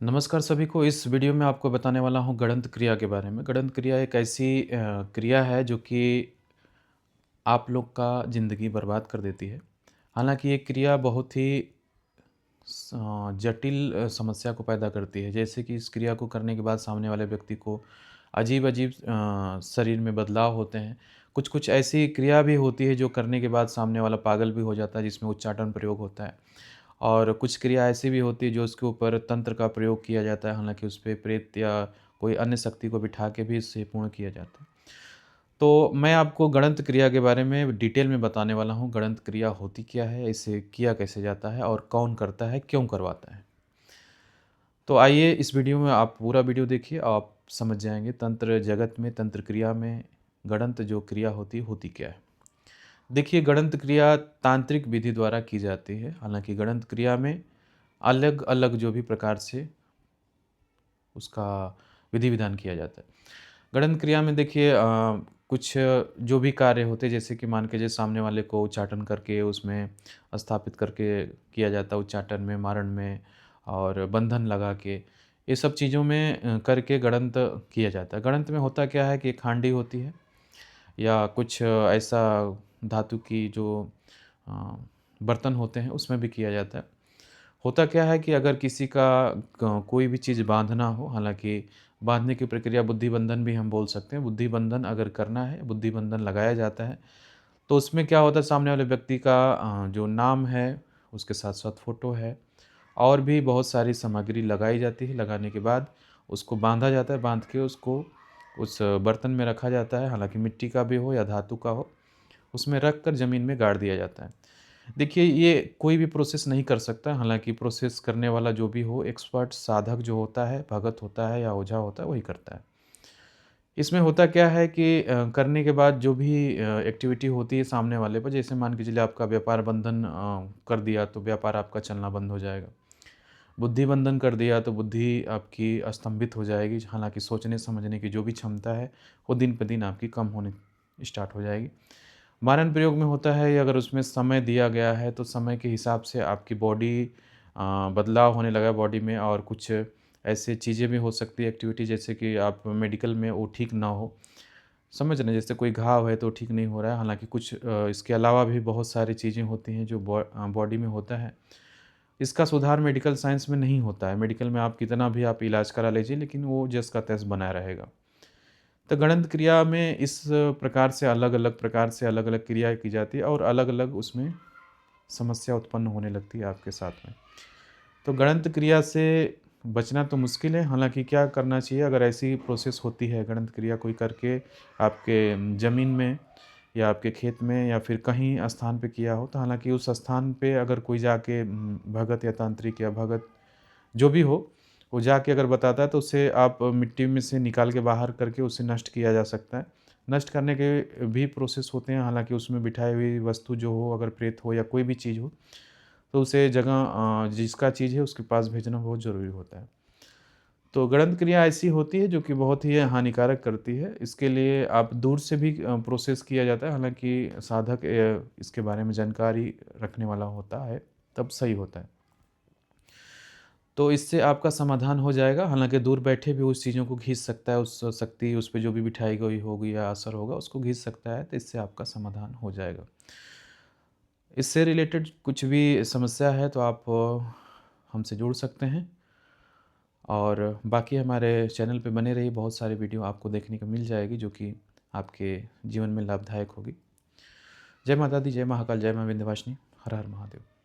नमस्कार सभी को। इस वीडियो में आपको बताने वाला हूँ गड़ंत क्रिया के बारे में। गड़ंत क्रिया एक ऐसी क्रिया है जो कि आप लोग का ज़िंदगी बर्बाद कर देती है। हालाँकि ये क्रिया बहुत ही जटिल समस्या को पैदा करती है। जैसे कि इस क्रिया को करने के बाद सामने वाले व्यक्ति को अजीब-अजीब शरीर में बदलाव होते हैं। कुछ-कुछ ऐसी क्रिया भी होती है जो करने के बाद सामने वाला पागल भी हो जाता है, जिसमें उच्चाटन प्रयोग होता है। और कुछ क्रिया ऐसी भी होती है जो उसके ऊपर तंत्र का प्रयोग किया जाता है, हालाँकि उस पे प्रेत या कोई अन्य शक्ति को बिठा के भी इससे पूर्ण किया जाता है। तो मैं आपको गड़ंत क्रिया के बारे में डिटेल में बताने वाला हूँ। गड़ंत क्रिया होती क्या है? इसे किया कैसे जाता है? और कौन करता है? क्यों करवाता है? तो आइए इस वीडियो में आप पूरा वीडियो देखिए, आप समझ जाएँगे तंत्र जगत में, तंत्र क्रिया में गड़ंत जो क्रिया होती क्या है? देखिए, गड़ंत क्रिया तांत्रिक विधि द्वारा की जाती है। हालाँकि गड़ंत क्रिया में अलग-अलग जो भी प्रकार से उसका विधि-विधान किया जाता है। गड़ंत क्रिया में देखिए कुछ जो भी कार्य होते हैं, जैसे कि मान के चलिए सामने वाले को उच्चाटन करके उसमें स्थापित करके किया जाता है, उच्चाटन में, मारण में और बंधन लगा के, ये सब चीज़ों में करके गड़ंत किया जाता है। गड़ंत में होता क्या है कि एक हांडी होती है या कुछ ऐसा धातु की जो अ, बर्तन होते हैं, उसमें भी किया जाता है। होता क्या है कि अगर किसी का कोई भी चीज़ बाँधना हो, हालाँकि बाँधने की प्रक्रिया बुद्धि-बंधन भी हम बोल सकते हैं। बुद्धि-बंधन अगर करना है, बुद्धि-बंधन लगाया जाता है, तो उसमें क्या होता है, सामने वाले व्यक्ति का जो नाम है, उसके साथ-साथ फ़ोटो है और भी बहुत सारी सामग्री लगाई जाती है। लगाने के बाद उसको बाँधा जाता है, बाँध के उसको उस बर्तन में रखा जाता है, हालाँकि मिट्टी का भी हो या धातु का हो, उसमें रख कर ज़मीन में गाड़ दिया जाता है। देखिए, ये कोई भी प्रोसेस नहीं कर सकता, हालाँकि प्रोसेस करने वाला जो भी हो, एक्सपर्ट साधक जो होता है, भगत होता है या ओझा होता है, वही करता है। इसमें होता क्या है कि करने के बाद जो भी एक्टिविटी होती है सामने वाले पर, जैसे मान के चलिए आपका व्यापार बंधन कर दिया, तो व्यापार आपका चलना बंद हो जाएगा। बुद्धि बंधन कर दिया, तो बुद्धि आपकी स्तंभित हो जाएगी, हालाँकि सोचने-समझने की जो भी क्षमता है, वो दिन पे दिन आपकी कम होने स्टार्ट हो जाएगी। मारन प्रयोग में होता है, अगर उसमें समय दिया गया है तो समय के हिसाब से आपकी बॉडी बदलाव होने लगा बॉडी में, और कुछ ऐसी चीज़ें भी हो सकती है एक्टिविटी, जैसे कि आप मेडिकल में वो ठीक ना हो। समझ रहे हैं? जैसे कोई घाव है तो ठीक नहीं हो रहा है, हालाँकि कुछ इसके अलावा भी बहुत सारी चीज़ें होती हैं जो बॉडी में होता है। इसका सुधार मेडिकल साइंस में नहीं होता है। मेडिकल में आप कितना भी आप इलाज करा लीजिए, लेकिन वो जस का तैस बना रहेगा। तो गणित क्रिया में इस प्रकार से अलग-अलग प्रकार से अलग-अलग क्रिया की जाती है और अलग-अलग उसमें समस्या उत्पन्न होने लगती है आपके साथ में। तो गणित क्रिया से बचना तो मुश्किल है, हालाँकि क्या करना चाहिए अगर ऐसी प्रोसेस होती है, गणित क्रिया कोई करके आपके ज़मीन में या आपके खेत में या फिर कहीं स्थान पे किया हो, तो हालाँकि उस स्थान पे अगर कोई जाके भगत या तांत्रिक या भगत जो भी हो, वो जाके अगर बताता है तो उसे आप मिट्टी में से निकाल के बाहर करके उसे नष्ट किया जा सकता है। नष्ट करने के भी प्रोसेस होते हैं, हालाँकि उसमें बिठाई हुई वस्तु जो हो, अगर प्रेत हो या कोई भी चीज़ हो, तो उसे जगह जिसका चीज़ है उसके पास भेजना बहुत ज़रूरी होता है। तो गड़ंत क्रिया ऐसी होती है जो कि बहुत ही हानिकारक करती है। इसके लिए आप दूर से भी प्रोसेस किया जाता है, हालाँकि साधक इसके बारे में जानकारी रखने वाला होता है, तब सही होता है। तो इससे आपका समाधान हो जाएगा, हालाँकि दूर बैठे भी उस चीज़ों को खींच सकता है, उस शक्ति उस पे जो भी बिठाई गई होगी या असर होगा उसको खींच सकता है, तो इससे आपका समाधान हो जाएगा। इससे रिलेटेड कुछ भी समस्या है तो आप हमसे जुड़ सकते हैं, और बाकी हमारे चैनल पे बने रहिए, बहुत सारी वीडियो आपको देखने को मिल जाएगी जो कि आपके जीवन में लाभदायक होगी। जय माता दी, जय महाकाल, जय माँ विंध्यवासिनी, हर हर महादेव।